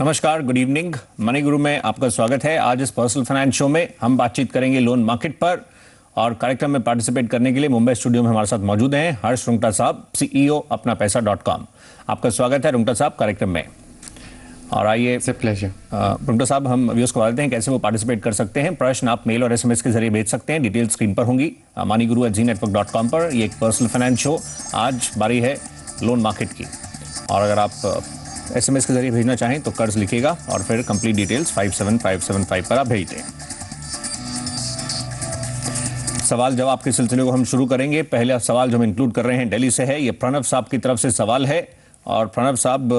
नमस्कार, good evening. Money गुरु में आपका स्वागत है। आज इस पर्सनल फाइनेंस शो में हम बातचीत करेंगे लोन मार्केट पर, और कार्यक्रम में पार्टिसिपेट करने के लिए मुंबई स्टूडियो में हमारे साथ मौजूद हैं हर्ष रुंगटा साहब, CEO अपना पैसा.com। आपका स्वागत है रुंगटा साहब कार्यक्रम में। और आइए रुंगटा साहब, हम व्यूअर्स को बताते हैं कैसे वो पार्टिसिपेट कर सकते हैं। प्रश्न आप मेल और SMS के जरिए भेज सकते हैं। डिटेल स्क्रीन पर होंगी moneyguru@zenetwork.com पर। ये एक पर्सनल फाइनेंस शो, आज बारी है लोन मार्केट की। और अगर आप SMS के जरिए भेजना चाहें तो कर्ज लिखिएगा और फिर कंप्लीट डिटेल्स 57575 पर आप भेज दें। सवाल जवाब के सिलसिले को हम शुरू करेंगे। पहला सवाल जो हम इंक्लूड कर रहे हैं दिल्ली से है। ये प्रणव साहब की तरफ से सवाल है, और प्रणव साहब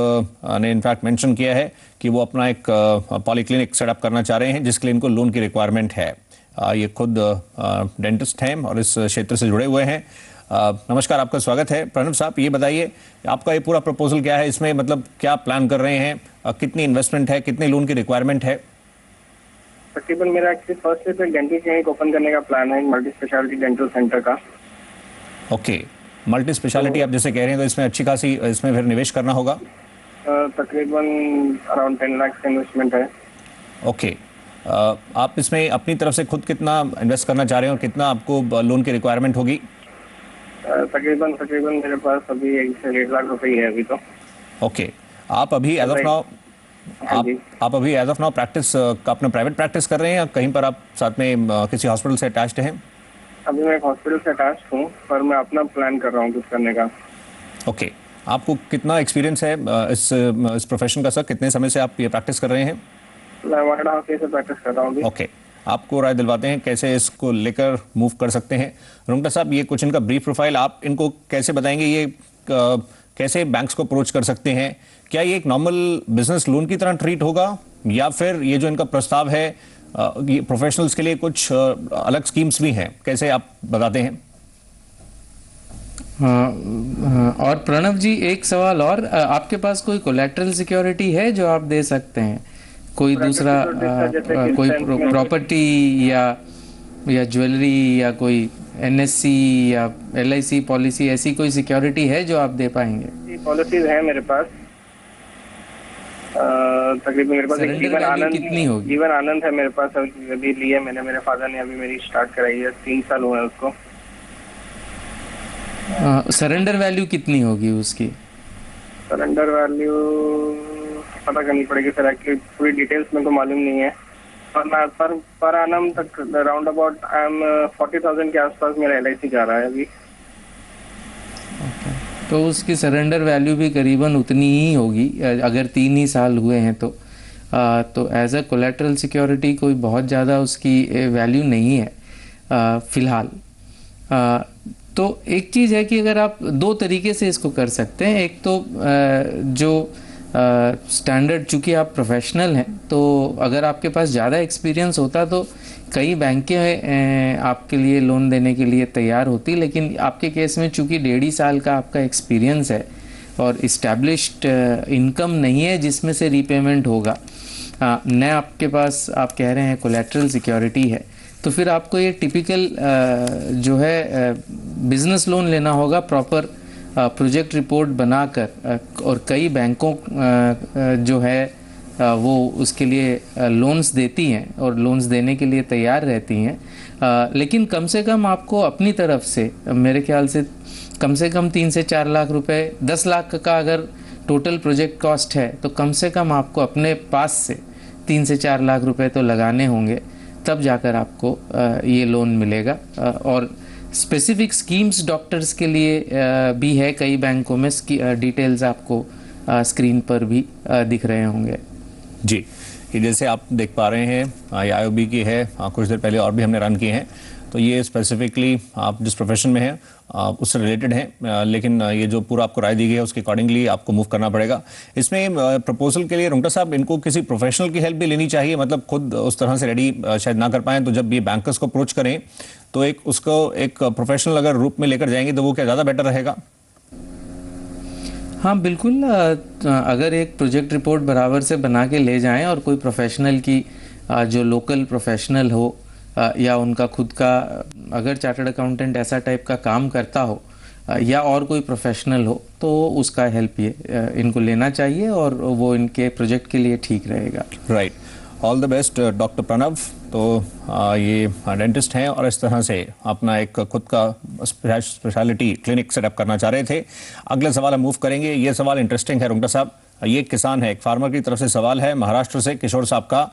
ने इनफैक्ट मेंशन किया है कि वो अपना एक पॉलीक्लिनिक सेटअप करना चाह रहे हैं जिसके लिए इनको लोन की रिक्वायरमेंट है। ये खुद डेंटिस्ट हैं और इस क्षेत्र से जुड़े हुए हैं। नमस्कार, आपका स्वागत है। प्रणव साहब, ये बताइए आपका ये पूरा प्रपोजल क्या है, इसमें मतलब क्या प्लान कर रहे हैं, कितनी इन्वेस्टमेंट है, कितने लोन की रिक्वायरमेंट है? तकरीबन मेरा एक्चुअली फर्स्ट से डेंटल क्लिनिक ओपन करने का प्लान है, मल्टी स्पेशलिटी डेंटल सेंटर का। ओके, मल्टी स्पेशलिटी आप जैसे कह रहे हैं तो इसमें अच्छी खासी इसमें फिर निवेश करना होगा। तकरीबन अराउंड 10 लाख का इन्वेस्टमेंट है। ओके, आप इसमें अपनी तरफ से खुद कितना इन्वेस्ट करना चाह रहे हैं और कितना आपको लोन की रिक्वायरमेंट होगी? तकरीबन मेरे पास अभी 1 से 1.5 लाख रुपए है अभी तो। ओके, आप अभी एज ऑफ नाउ आप अभी एज ऑफ नाउ प्रैक्टिस का अपना प्राइवेट प्रैक्टिस कर रहे हैं या कहीं पर आप साथ में किसी हॉस्पिटल से अटैच्ड हैं? अभी मैं एक हॉस्पिटल से अटैच्ड हूँ, पर मैं अपना प्लान कर रहा हूँ कुछ करने का। ओके, आपको कितना एक्सपीरियंस है इस प्रोफेशन का सर? कितने समय से आप ये प्रैक्टिस कर रहे हैं? मैं 1.5 ईयर से प्रैक्टिस कर रहा हूँ। ओके, आपको राय दिलवाते हैं कैसे इसको लेकर मूव कर सकते हैं। रुंगटा साहब, ये कुछ इनका ब्रीफ प्रोफाइल आप इनको कैसे बताएंगे, ये कैसे बैंक्स को अप्रोच कर सकते हैं? क्या ये एक नॉर्मल बिजनेस लोन की तरह ट्रीट होगा, या फिर ये जो इनका प्रस्ताव है ये प्रोफेशनल्स के लिए कुछ अलग स्कीम्स भी हैं? कैसे आप बताते हैं? और प्रणव जी, एक सवाल और, आपके पास कोई कोलैटरल सिक्योरिटी है जो आप दे सकते हैं? कोई दूसरा कोई प्रॉपर्टी या ज्वेलरी या कोई NSC या LIC पॉलिसी, ऐसी कोई सिक्योरिटी है जो आप दे पाएंगे? जी, पॉलिसीज है मेरे पास। तकरीबन मेरे पास जीवन आनंद कितनी होगी? जीवन आनंद है मेरे पास, अभी लिया मैंने, मेरे फादर ने अभी मेरी स्टार्ट कराई है, 3 साल हुए हैं उसको। सरेंडर वैल्यू कितनी होगी उसकी? सरेंडर वैल्यू पता करनी पड़ेगी सर, एक्चुअली पूरी डिटेल्स में तो मालूम नहीं है। पर आनम तक राउंड अबाउट 40,000 के आसपास मेरा LIC जा रहा है अभी। तो उसकी सरेंडर वैल्यू भी करीबन उतनी ही होगी अगर 3 ही साल हुए हैं तो एज अ कोलैटरल सिक्योरिटी कोई बहुत ज़्यादा उसकी वैल्यू नहीं है फ़िलहाल। तो एक चीज़ है कि अगर आप 2 तरीके से इसको कर सकते हैं। एक तो जो स्टैंडर्ड, चूँकि आप प्रोफेशनल हैं तो अगर आपके पास ज़्यादा एक्सपीरियंस होता तो कई बैंकें आपके लिए लोन देने के लिए तैयार होती, लेकिन आपके केस में चूँकि 1.5 साल का आपका एक्सपीरियंस है और इस्टेब्लिश्ड इनकम नहीं है जिसमें से रीपेमेंट होगा, न आपके पास आप कह रहे हैं कोलैटरल सिक्योरिटी है, तो फिर आपको ये टिपिकल जो है बिज़नेस लोन लेना होगा, प्रॉपर प्रोजेक्ट रिपोर्ट बनाकर। और कई बैंकों जो है वो उसके लिए लोन्स देती हैं और लोन्स देने के लिए तैयार रहती हैं, लेकिन कम से कम आपको अपनी तरफ से मेरे ख्याल से कम 3 से 4 लाख रुपए, 10 लाख का अगर टोटल प्रोजेक्ट कॉस्ट है तो कम से कम आपको अपने पास से 3 से 4 लाख रुपए तो लगाने होंगे, तब जाकर आपको ये लोन मिलेगा। और स्पेसिफिक स्कीम्स डॉक्टर्स के लिए भी है कई बैंकों में, डिटेल्स आपको स्क्रीन पर भी दिख रहे होंगे। जी, ये जैसे आप देख पा रहे हैं ये IOB की है, कुछ देर पहले और भी हमने रन किए हैं, तो ये स्पेसिफिकली आप जिस प्रोफेशन में हैं उससे रिलेटेड हैं, लेकिन ये जो पूरा आपको राय दी गई है उसके अकॉर्डिंगली आपको मूव करना पड़ेगा। इसमें प्रपोजल के लिए रुंगटा साहब इनको किसी प्रोफेशनल की हेल्प भी लेनी चाहिए, मतलब खुद उस तरह से रेडी शायद ना कर पाएँ, तो जब ये बैंकर्स को अप्रोच करें तो उसको एक प्रोफेशनल अगर रूप में लेकर जाएंगे तो वो क्या ज़्यादा बेटर रहेगा? हाँ बिल्कुल, अगर एक प्रोजेक्ट रिपोर्ट बराबर से बना के ले जाएं और कोई प्रोफेशनल की जो लोकल प्रोफेशनल हो या उनका खुद का अगर चार्टर्ड अकाउंटेंट ऐसा टाइप का काम करता हो या और कोई प्रोफेशनल हो तो उसका हेल्प ये इनको लेना चाहिए और वो इनके प्रोजेक्ट के लिए ठीक रहेगा। Right, all the best doctor Pranav. तो ये डेंटिस्ट हैं और इस तरह से अपना एक खुद का स्पेशलिटी क्लिनिक सेटअप करना चाह रहे थे। अगले सवाल हम मूव करेंगे। ये सवाल इंटरेस्टिंग है रुंगटा साहब। ये एक किसान है, एक फार्मर की तरफ से सवाल है महाराष्ट्र से किशोर साहब का,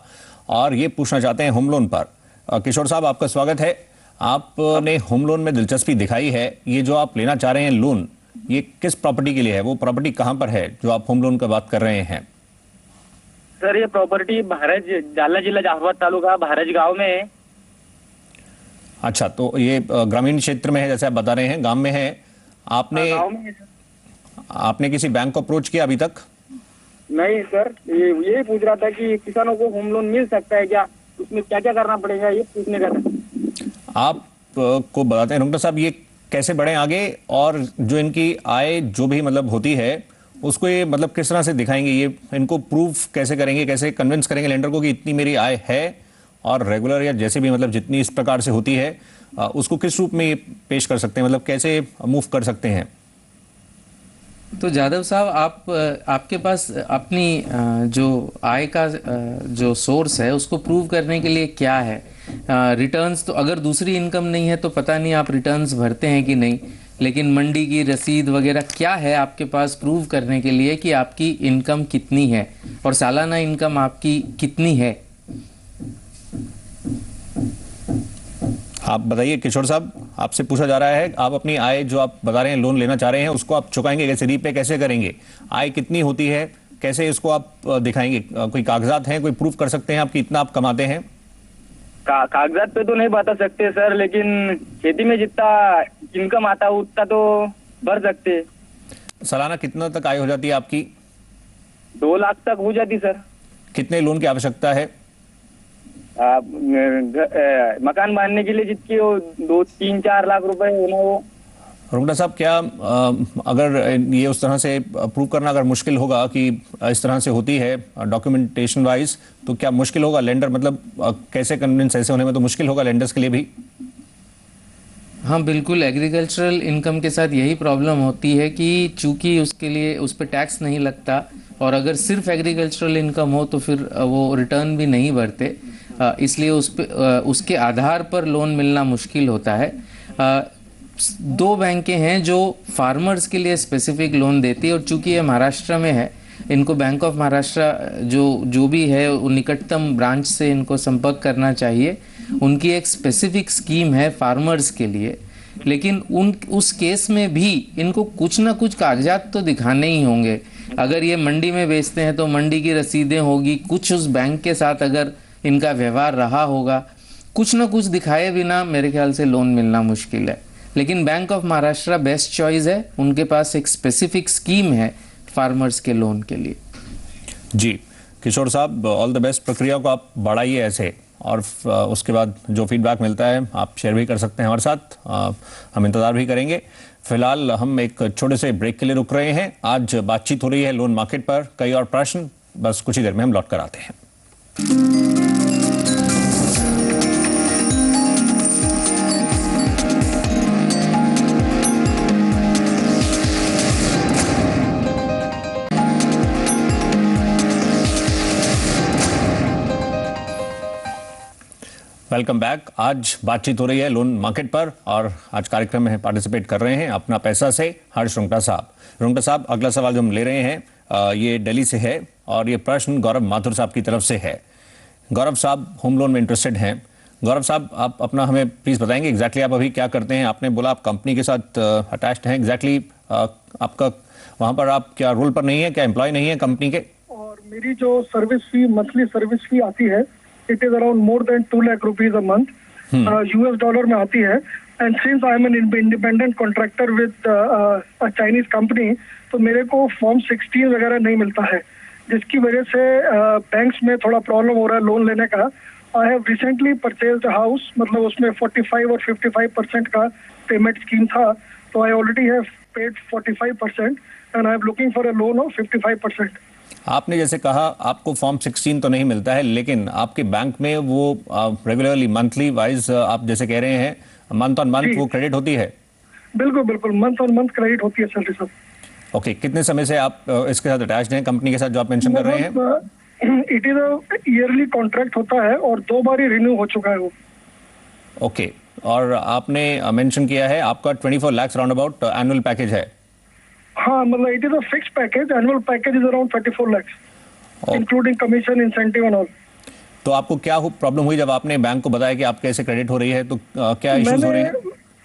और ये पूछना चाहते हैं होम लोन पर। किशोर साहब, आपका स्वागत है। आपने होम लोन में दिलचस्पी दिखाई है। ये जो आप लेना चाह रहे हैं लोन, ये किस प्रॉपर्टी के लिए है? वो प्रॉपर्टी कहाँ पर है जो आप होम लोन का बात कर रहे हैं? सर, ये प्रॉपर्टी भारत जालना जिला जाफराबाद तालुका भारत गांव में है। अच्छा, तो ये ग्रामीण क्षेत्र में है जैसे आप बता रहे हैं, गांव में है। आपने गांव में है सर। आपने किसी बैंक को अप्रोच किया अभी तक? नहीं सर, ये पूछ रहा था कि किसानों को होम लोन मिल सकता है क्या, उसमें क्या क्या करना पड़ेगा, ये पूछने का था। आप को बताते हैं रुंगटा साहब, ये कैसे बढ़े आगे, और जो इनकी आय जो भी मतलब होती है उसको ये मतलब किस तरह से दिखाएंगे? ये इनको प्रूफ कैसे करेंगे, कैसे कन्विंस करेंगे लेंडर को कि इतनी मेरी आय है, और रेगुलर या जैसे भी मतलब जितनी इस प्रकार से होती है उसको किस रूप में ये पेश कर सकते हैं, मतलब कैसे मूव कर सकते हैं? तो जादव साहब, आपके पास अपनी जो आय का जो सोर्स है उसको प्रूव करने के लिए क्या है? रिटर्न्स तो अगर दूसरी इनकम नहीं है तो पता नहीं आप रिटर्न्स भरते हैं कि नहीं, लेकिन मंडी की रसीद वगैरह क्या है आपके पास प्रूव करने के लिए कि आपकी इनकम कितनी है और सालाना इनकम आपकी कितनी है? आप बताइए किशोर साहब, आपसे पूछा जा रहा है, आप अपनी आय जो आप बता रहे हैं लोन लेना चाह रहे हैं उसको आप चुकाएंगे कैसे, रीपे कैसे करेंगे? आय कितनी होती है, कैसे इसको आप दिखाएंगे? कोई कागजात हैं, कोई प्रूफ कर सकते हैं आप कि इतना आप कमाते हैं? कागजात पे तो नहीं बता सकते सर, लेकिन खेती में जितना इनकम आता है उतना तो भर सकते। सालाना कितना तक आय हो जाती है आपकी? 2 लाख तक हो जाती सर। कितने लोन की आवश्यकता है? मकान बांधने के लिए जितकी 2-3-4 लाख रुपए होना हो। रुंगटा साहब, क्या अगर ये उस तरह से प्रूव करना अगर मुश्किल होगा कि इस तरह से होती है डॉक्यूमेंटेशन वाइज, तो क्या मुश्किल होगा? लेंडर मतलब कैसे कन्विंस ऐसे होने में तो मुश्किल होगा लेंडर्स के लिए भी? हाँ बिल्कुल, एग्रीकल्चरल इनकम के साथ यही प्रॉब्लम होती है कि चूंकि उसके लिए उस पर टैक्स नहीं लगता, और अगर सिर्फ एग्रीकल्चरल इनकम हो तो फिर वो रिटर्न भी नहीं भरते, इसलिए उसके आधार पर लोन मिलना मुश्किल होता है। 2 बैंकें हैं जो फार्मर्स के लिए स्पेसिफिक लोन देती है, और चूंकि ये महाराष्ट्र में है, इनको बैंक ऑफ महाराष्ट्र जो भी है वो निकटतम ब्रांच से इनको संपर्क करना चाहिए। उनकी एक स्पेसिफिक स्कीम है फार्मर्स के लिए, लेकिन उस केस में भी इनको कुछ ना कुछ कागजात तो दिखाने ही होंगे। अगर ये मंडी में बेचते हैं तो मंडी की रसीदें होगी, कुछ उस बैंक के साथ अगर इनका व्यवहार रहा होगा, कुछ ना कुछ दिखाए बिना मेरे ख्याल से लोन मिलना मुश्किल है। लेकिन bank of Maharashtra best choice है, उनके पास एक स्पेसिफिक स्कीम है फार्मर्स के लोन के लिए। जी किशोर साहब, ऑल द बेस्ट। प्रक्रिया को आप बढ़ाइए ऐसे, और उसके बाद जो फीडबैक मिलता है आप शेयर भी कर सकते हैं हमारे साथ, हम इंतज़ार भी करेंगे। फिलहाल हम एक छोटे से ब्रेक के लिए रुक रहे हैं। आज बातचीत हो रही है लोन मार्केट पर, कई और प्रश्न, बस कुछ ही देर में हम लौट कर आते हैं। Welcome back. आज बातचीत हो रही है लोन मार्केट पर, और आज कार्यक्रम में पार्टिसिपेट कर रहे हैं अपना पैसा से हर्ष रुंगटा साहब। रुंगटा साहब, अगला सवाल जो हम ले रहे हैं ये दिल्ली से है, और ये प्रश्न गौरव माथुर साहब की तरफ से है। गौरव साहब होम लोन में इंटरेस्टेड हैं। गौरव साहब, आप अपना हमें प्लीज बताएंगे एग्जैक्टली आप अभी क्या करते हैं? आपने बोला आप कंपनी के साथ अटैच्ड हैं, एग्जैक्टली आपका वहाँ पर आप क्या रोल पर नहीं है, क्या एम्प्लॉय नहीं है कंपनी के? और मेरी जो service fee, monthly service fee आती है, it is around more than 2 lakh rupees a month, US dollar में आती है। And since I am an independent contractor with a Chinese company, तो मेरे को फॉर्म 16 वगैरह नहीं मिलता है, जिसकी वजह से बैंक्स में थोड़ा प्रॉब्लम हो रहा है लोन लेने का। I have recently purchased a house, मतलब उसमें 45 और 55% का पेमेंट स्कीम था, तो I already have paid 45% and I am looking for a loan of 55%। आपने जैसे कहा आपको फॉर्म 16 तो नहीं मिलता है, लेकिन आपके बैंक में वो रेगुलरली मंथली वाइज आप जैसे कह रहे हैं मंथ ऑन मंथ वो क्रेडिट होती है? बिल्कुल बिल्कुल, मंथ ऑन मंथ क्रेडिट होती है सैलरी सर। ओके, कितने समय से आप इसके साथ अटैच्ड हैं, कंपनी के साथ जो आप मेंशन कर रहे हैं? It is a yearly contract होता है और 2 बार ही रिन्यू हो चुका है वो। ओके, और आपने मेंशन किया है आपका 24 lakh round about annual package है। हाँ, मतलब it is a fixed package, annual package is around 34 lakh including commission, incentive and all. तो आपको क्या प्रॉब्लम हुई जब आपने बैंक को बताया कि आपके ऐसे क्रेडिट हो रही है, तो क्या इश्यूज हो रहे हैं?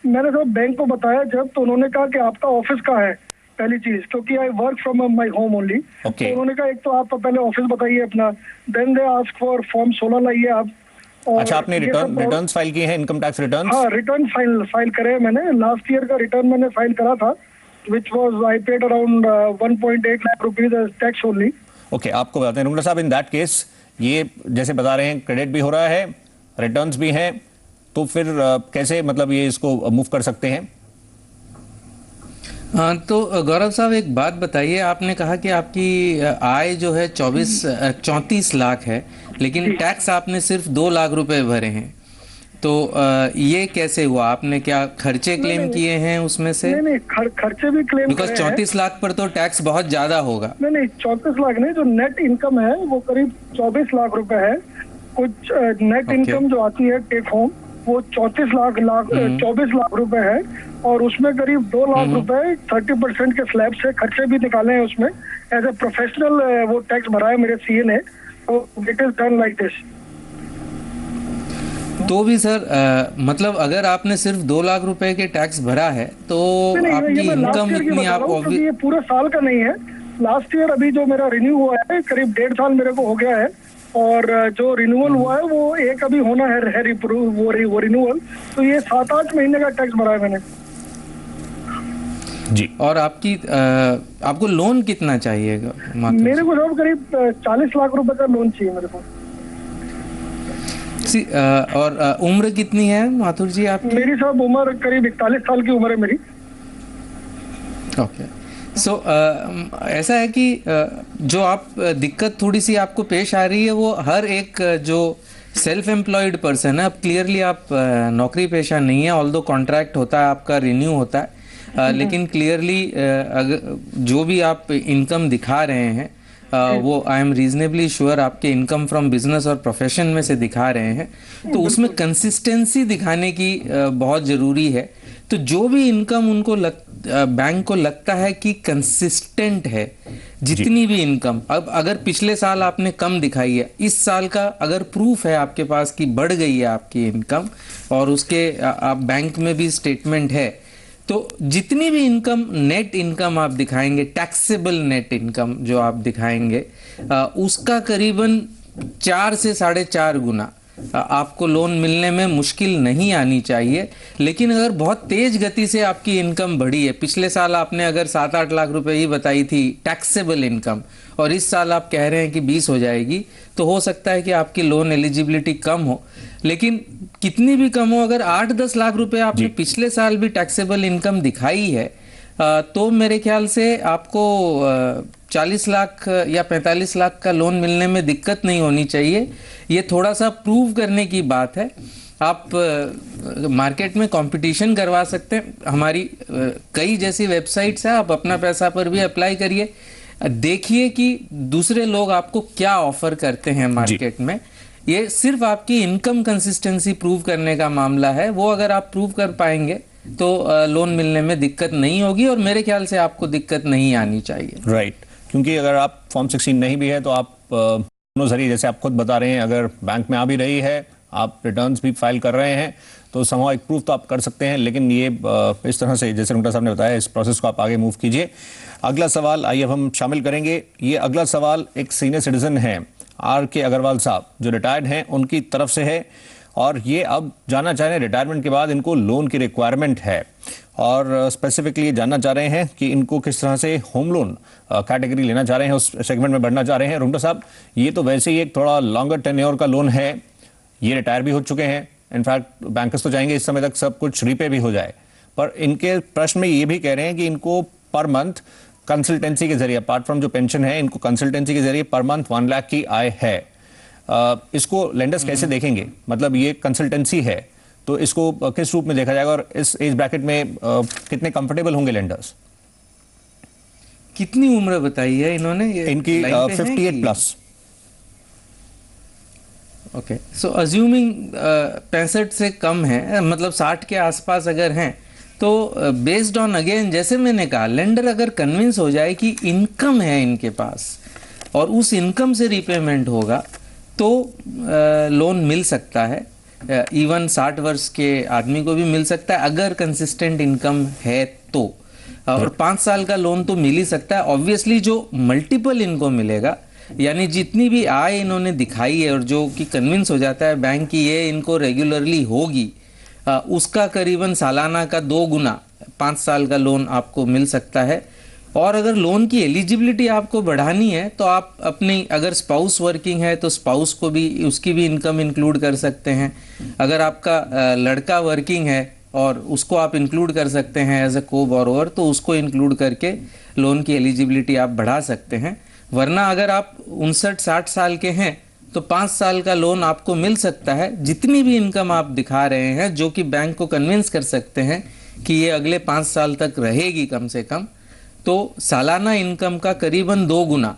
मैंने सब बैंक को बताया जब, तो उन्होंने कहा कि आपका ऑफिस कहाँ है, पहली चीज, क्योंकि I work from my home only. Okay. तो उन्होंने कहा एक तो आप पहले ऑफिस बताइए अपना, then they ask for form 16 लाइए आप। और अच्छा, आपने रिटर्न्स फाइल किए हैं, इनकम टैक्स रिटर्न्स? हाँ, रिटर्न फाइल करे मैंने। लास्ट ईयर का रिटर्न मैंने फाइल करा था, which was I paid around 1.8 lakh rupees as tax only. Okay, आपको बताते हैं रुंगटा साहब, इन दैट केस ये जैसे बता रहे हैं क्रेडिट भी हो रहा है, रिटर्न्स भी हैं, तो फिर कैसे मतलब ये इसको मूव कर सकते हैं? हाँ, तो गौरव साहब एक बात बताइए, आपने कहा कि आपकी आय जो है 34 लाख है, लेकिन टैक्स आपने सिर्फ 2 लाख रुपए भरे हैं, तो ये कैसे हुआ? आपने क्या खर्चे क्लेम किए हैं उसमें से? नहीं, खर्चे भी क्लेम करे हैं। बिकॉज 34 लाख पर तो टैक्स बहुत ज्यादा होगा। नहीं, 34 लाख नहीं, जो नेट इनकम है वो करीब 24 लाख रुपए है। कुछ नेट इनकम जो आती है टेक होम, वो 24 लाख रुपए है, और उसमें करीब 2 लाख रुपए 30% के स्लैब से खर्चे भी निकाले हैं उसमें। एज ए प्रोफेशनल वो टैक्स भरा है मेरे सीए ने, तो it is done like this. तो भी सर मतलब अगर आपने सिर्फ 2 लाख रुपए के टैक्स भरा है तो आपकी इनकम इतनी आप ये पूरे साल का नहीं है, लास्ट ईयर अभी जो मेरा रिन्यू हुआ है करीब 1.5 साल मेरे को हो गया है, और जो रिन्यूअल हुआ है वो एक अभी होना है वो रिन्यूअल, तो ये 7-8 महीने का टैक्स भरा है मैंने जी। और आपको लोन कितना चाहिएगा? मेरे को सब करीब 40 लाख रुपए का लोन चाहिए मेरे को। और उम्र कितनी है माथुर जी आपकी? मेरी सब उम्र करीब 41 साल की उम्र है मेरी। ओके, सो ऐसा है कि जो आप दिक्कत थोड़ी सी आपको पेश आ रही है वो हर एक जो सेल्फ एम्प्लॉयड पर्सन है, अब क्लियरली आप नौकरी पेशा नहीं है, ऑल्दो कॉन्ट्रैक्ट होता है आपका, रिन्यू होता है, लेकिन क्लियरली जो भी आप इनकम दिखा रहे हैं वो आई एम रीजनेबली श्योर आपके इनकम फ्रॉम बिजनेस और प्रोफेशन में से दिखा रहे हैं, तो उसमें कंसिस्टेंसी दिखाने की बहुत ज़रूरी है। तो जो भी इनकम उनको बैंक को लगता है कि कंसिस्टेंट है, जितनी भी इनकम, अब अगर पिछले साल आपने कम दिखाई है, इस साल का अगर प्रूफ है आपके पास कि बढ़ गई है आपकी इनकम, और उसके आप बैंक में भी स्टेटमेंट है, तो जितनी भी इनकम, नेट इनकम आप दिखाएंगे, टैक्सेबल नेट इनकम जो आप दिखाएंगे, उसका करीबन 4 से 4.5 गुना आपको लोन मिलने में मुश्किल नहीं आनी चाहिए। लेकिन अगर बहुत तेज गति से आपकी इनकम बढ़ी है, पिछले साल आपने अगर 7-8 लाख रुपए ही बताई थी टैक्सेबल इनकम, और इस साल आप कह रहे हैं कि 20 हो जाएगी, तो हो सकता है कि आपकी लोन एलिजिबिलिटी कम हो। लेकिन कितनी भी कम हो, अगर 8-10 लाख रुपए आपने पिछले साल भी टैक्सेबल इनकम दिखाई है, तो मेरे ख्याल से आपको 40 लाख या 45 लाख का लोन मिलने में दिक्कत नहीं होनी चाहिए। ये थोड़ा सा प्रूव करने की बात है। आप मार्केट में कंपटीशन करवा सकते हैं, हमारी कई जैसी वेबसाइट्स है, आप अपना पैसा पर भी अप्लाई करिए, देखिए कि दूसरे लोग आपको क्या ऑफर करते हैं मार्केट में। ये सिर्फ आपकी इनकम कंसिस्टेंसी प्रूव करने का मामला है, वो अगर आप प्रूव कर पाएंगे तो लोन मिलने में दिक्कत नहीं होगी, और मेरे ख्याल से आपको दिक्कत नहीं आनी चाहिए। राइट, क्योंकि अगर आप फॉर्म 16 नहीं भी है तो आप दोनों जरिए, जैसे आप खुद बता रहे हैं, अगर बैंक में आ भी रही है, आप रिटर्न्स भी फाइल कर रहे हैं, तो समहाउ एक प्रूफ तो आप कर सकते हैं। लेकिन ये इस तरह से जैसे रुंगटा साहब ने बताया, इस प्रोसेस को आप आगे मूव कीजिए। अगला सवाल आइए अब हम शामिल करेंगे। ये अगला सवाल एक सीनियर सिटीजन है, RK अग्रवाल साहब, जो रिटायर्ड हैं, उनकी तरफ से है, और ये अब जानना चाह रहे हैं रिटायरमेंट के बाद इनको लोन की रिक्वायरमेंट है, और स्पेसिफिकली ये जानना चाह रहे हैं कि इनको किस तरह से होम लोन कैटेगरी लेना चाह रहे हैं, उस सेगमेंट में बढ़ना चाह रहे हैं। रुंगटा साहब, ये तो वैसे ही एक थोड़ा लॉन्गर टेन्योर का लोन है, ये रिटायर भी हो चुके हैं, इनफैक्ट बैंकर्स तो चाहेंगे इस समय तक सब कुछ रीपे भी हो जाए, पर इनके प्रश्न में ये भी कह रहे हैं कि इनको पर मंथ कंसल्टेंसी के जरिए, अपार्ट फ्रॉम जो पेंशन है, इनको कंसल्टेंसी के जरिए पर मंथ 1 लाख की आय है। इसको लेंडर्स कैसे देखेंगे? मतलब ये कंसल्टेंसी है, तो इसको किस रूप में देखा जाएगा और इस एज ब्रैकेट में कितने कंफर्टेबल होंगे लेंडर्स? कितनी उम्र बताई है इन्होंने? इनकी 58 प्लस। ओके, सो अज्यूमिंग 65 से कम है, मतलब 60 के आसपास अगर हैं, तो बेस्ड ऑन अगेन जैसे मैंने कहा, लेंडर अगर कन्विंस हो जाए कि इनकम है इनके पास और उस इनकम से रिपेमेंट होगा तो लोन मिल सकता है। इवन 60 वर्ष के आदमी को भी मिल सकता है अगर कंसिस्टेंट इनकम है तो, और 5 साल का लोन तो मिल ही सकता है। ऑब्वियसली जो मल्टीपल इनको मिलेगा, यानी जितनी भी आय इन्होंने दिखाई है और जो कि कन्विंस हो जाता है बैंक की ये इनको रेगुलरली होगी, उसका करीबन सालाना का 2 गुना 5 साल का लोन आपको मिल सकता है। और अगर लोन की एलिजिबिलिटी आपको बढ़ानी है तो आप अपनी, अगर स्पाउस वर्किंग है तो स्पाउस को भी, उसकी भी इनकम इंक्लूड कर सकते हैं। अगर आपका लड़का वर्किंग है और उसको आप इंक्लूड कर सकते हैं एज अ को बोरोवर, तो उसको इंक्लूड करके लोन की एलिजिबिलिटी आप बढ़ा सकते हैं। वरना अगर आप 59-60 साल के हैं तो 5 साल का लोन आपको मिल सकता है, जितनी भी इनकम आप दिखा रहे हैं, जो कि बैंक को कन्विंस कर सकते हैं कि ये अगले 5 साल तक रहेगी कम से कम, तो सालाना इनकम का करीबन 2 गुना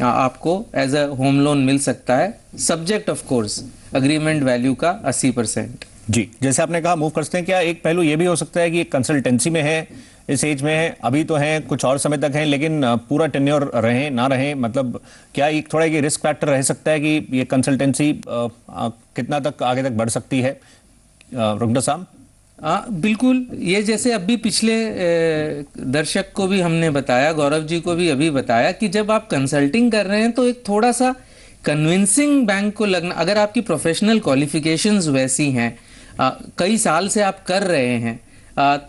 आपको एज अ होम लोन मिल सकता है, subject of course agreement value का 80%। जी, जैसे आपने कहा मूव करते हैं, क्या एक पहलू ये भी हो सकता है कि कंसल्टेंसी में है, इस एज में है, अभी तो है, कुछ और समय तक है, लेकिन पूरा टेन्योर रहे ना रहे, मतलब क्या एक थोड़ा ये रिस्क फैक्टर रह सकता है कि ये कंसल्टेंसी कितना तक आगे तक बढ़ सकती है? रुग्णा साहब। बिल्कुल, ये जैसे अभी पिछले दर्शक को भी हमने बताया, गौरव जी को भी अभी बताया कि जब आप कंसल्टिंग कर रहे हैं तो एक थोड़ा सा कन्विंसिंग बैंक को लगना, अगर आपकी प्रोफेशनल क्वालिफिकेशंस वैसी हैं, कई साल से आप कर रहे हैं,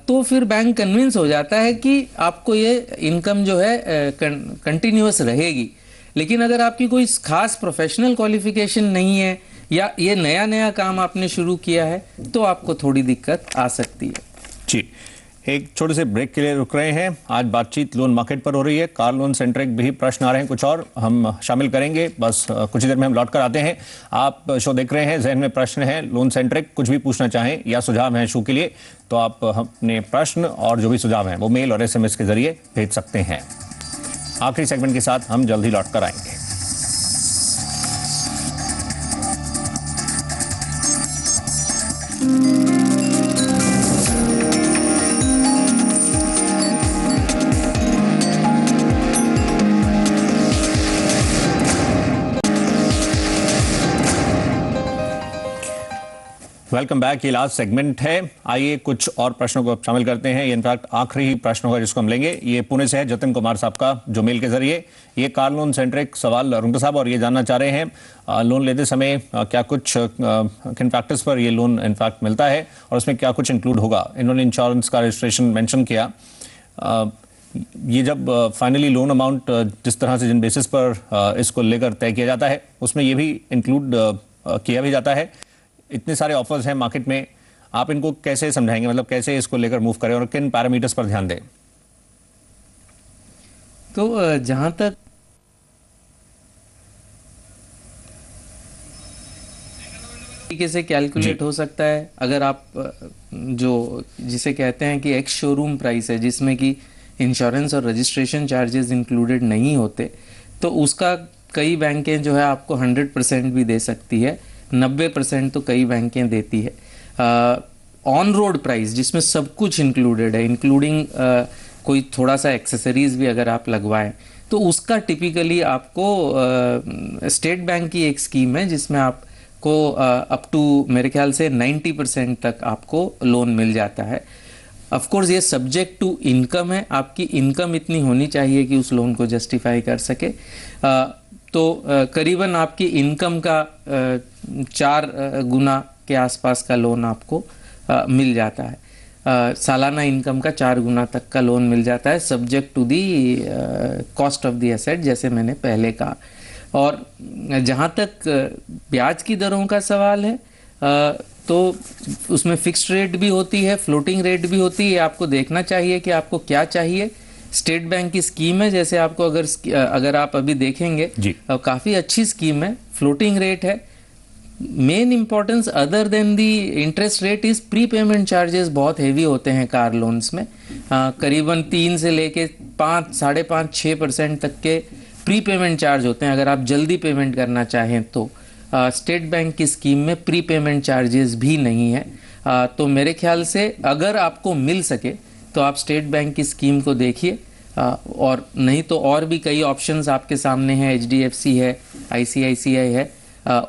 तो फिर बैंक कन्विंस हो जाता है कि आपको ये इनकम जो है कंटिन्यूअस रहेगी। लेकिन अगर आपकी कोई खास प्रोफेशनल क्वालिफिकेशन नहीं है या ये नया नया काम आपने शुरू किया है तो आपको थोड़ी दिक्कत आ सकती है। जी, एक छोटे से ब्रेक के लिए रुक रहे हैं। आज बातचीत लोन मार्केट पर हो रही है, कार लोन सेंट्रिक भी प्रश्न आ रहे हैं, कुछ और हम शामिल करेंगे, बस कुछ ही देर में हम लौट कर आते हैं। आप शो देख रहे हैं, जहन में प्रश्न है लोन सेंट्रिक, कुछ भी पूछना चाहें या सुझाव हैं शो के लिए तो आप अपने प्रश्न और जो भी सुझाव हैं वो मेल और SMS के जरिए भेज सकते हैं। आखिरी सेगमेंट के साथ हम जल्द ही लौट कर आएंगे। Welcome back. ये लास्ट सेगमेंट है, आइए कुछ और प्रश्नों को शामिल करते हैं। ये इनफैक्ट आखिरी ही प्रश्न होगा जिसको हम लेंगे। ये पुणे से है जतिन कुमार साहब का, जो मेल के जरिए ये कार लोन सेंट्रिक सवाल रुंगटा साहब, और ये जानना चाह रहे हैं लोन लेते समय क्या कुछ किन फैक्टर्स पर ये लोन इनफैक्ट मिलता है और उसमें क्या कुछ इंक्लूड होगा। इन्होंने इंश्योरेंस का रजिस्ट्रेशन मेंशन किया। ये जब फाइनली लोन अमाउंट जिस तरह से जिन बेसिस पर इसको लेकर तय किया जाता है उसमें ये भी इंक्लूड किया भी जाता है। इतने सारे ऑफर्स हैं मार्केट में, आप इनको कैसे समझाएंगे, मतलब कैसे इसको लेकर मूव करें और किन पैरामीटर्स पर ध्यान दें? तो जहां तक तरीके से कैलकुलेट हो सकता है, अगर आप जो जिसे कहते हैं कि एक्स शोरूम प्राइस है जिसमें कि इंश्योरेंस और रजिस्ट्रेशन चार्जेस इंक्लूडेड नहीं होते, तो उसका कई बैंकें जो है आपको 100% भी दे सकती है, 90% तो कई बैंकें देती है। ऑन रोड प्राइस जिसमें सब कुछ इंक्लूडेड है, इंक्लूडिंग कोई थोड़ा सा एक्सेसरीज भी अगर आप लगवाएं, तो उसका टिपिकली आपको स्टेट बैंक की एक स्कीम है जिसमें आपको अप टू मेरे ख्याल से 90% तक आपको लोन मिल जाता है। ऑफ कोर्स ये सब्जेक्ट टू इनकम है, आपकी इनकम इतनी होनी चाहिए कि उस लोन को जस्टिफाई कर सके। तो करीबन आपकी इनकम का 4 गुना के आसपास का लोन आपको मिल जाता है। सालाना इनकम का 4 गुना तक का लोन मिल जाता है, subject to the cost of the asset, जैसे मैंने पहले कहा। और जहाँ तक ब्याज की दरों का सवाल है, तो उसमें फिक्स्ड रेट भी होती है, फ्लोटिंग रेट भी होती है। आपको देखना चाहिए कि आपको क्या चाहिए। स्टेट बैंक की स्कीम है, जैसे आपको अगर आप अभी देखेंगे काफ़ी अच्छी स्कीम है, फ्लोटिंग रेट है, main importance other than the interest rate is pre payment charges बहुत हेवी होते हैं कार लोन्स में। करीबन 3 से लेके 5, 5.5, 6% तक के प्री पेमेंट चार्ज होते हैं अगर आप जल्दी पेमेंट करना चाहें तो। स्टेट बैंक की स्कीम में प्री पेमेंट चार्जेस भी नहीं है। तो मेरे ख्याल से अगर आपको मिल सके तो आप स्टेट बैंक की स्कीम को देखिए, और नहीं तो और भी कई ऑप्शंस आपके सामने हैं। HDFC है, ICICI है,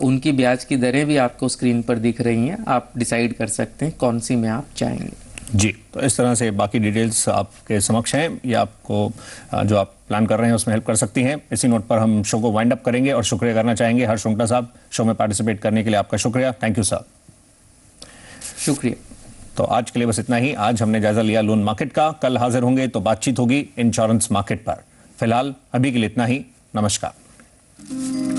उनकी ब्याज की दरें भी आपको स्क्रीन पर दिख रही हैं। आप डिसाइड कर सकते हैं कौन सी में आप चाहेंगे। जी, तो इस तरह से बाकी डिटेल्स आपके समक्ष हैं, ये आपको जो आप प्लान कर रहे हैं उसमें हेल्प कर सकती हैं। इसी नोट पर हम शो को वाइंड अप करेंगे और शुक्रिया करना चाहेंगे हर्ष रुंगटा साहब, शो में पार्टिसिपेट करने के लिए आपका शुक्रिया। थैंक यू साहब। शुक्रिया। तो आज के लिए बस इतना ही। आज हमने जायजा लिया लोन मार्केट का। कल हाजिर होंगे तो बातचीत होगी इंश्योरेंस मार्केट पर। फिलहाल अभी के लिए इतना ही। नमस्कार।